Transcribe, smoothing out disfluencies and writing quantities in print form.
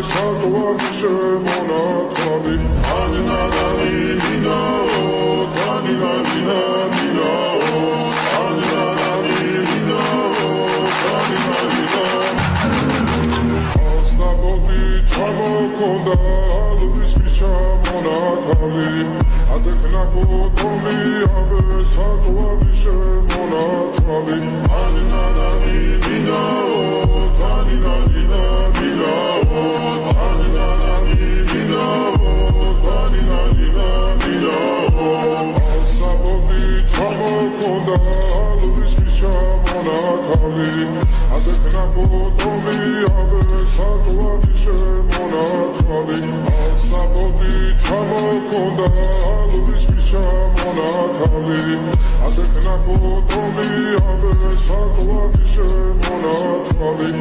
საკوარიშე მონათალი ანინადანი მინაო თანინადინა მინაო ანინადანი მინაო თანინადინა ასნაბოდი ჩამოქონდა ალვის ფიშა მონათალი ადექნა კოტომი აბე საკوარიშე მონათალი ანინადანი მინაო თანინადინა მინაო ანინადანი მინაო თანინადინა მინაო ასნაბოდი ჩამოქონდა ალვის ფიშა მონათალი ადექნა კოტომი აბე საკوარიშე მონათალი ასნაბოდი ჩამოქონდა ალვის ფიშა მონათალი ადექნა კოტომი აბე საკوარიშე მონათალი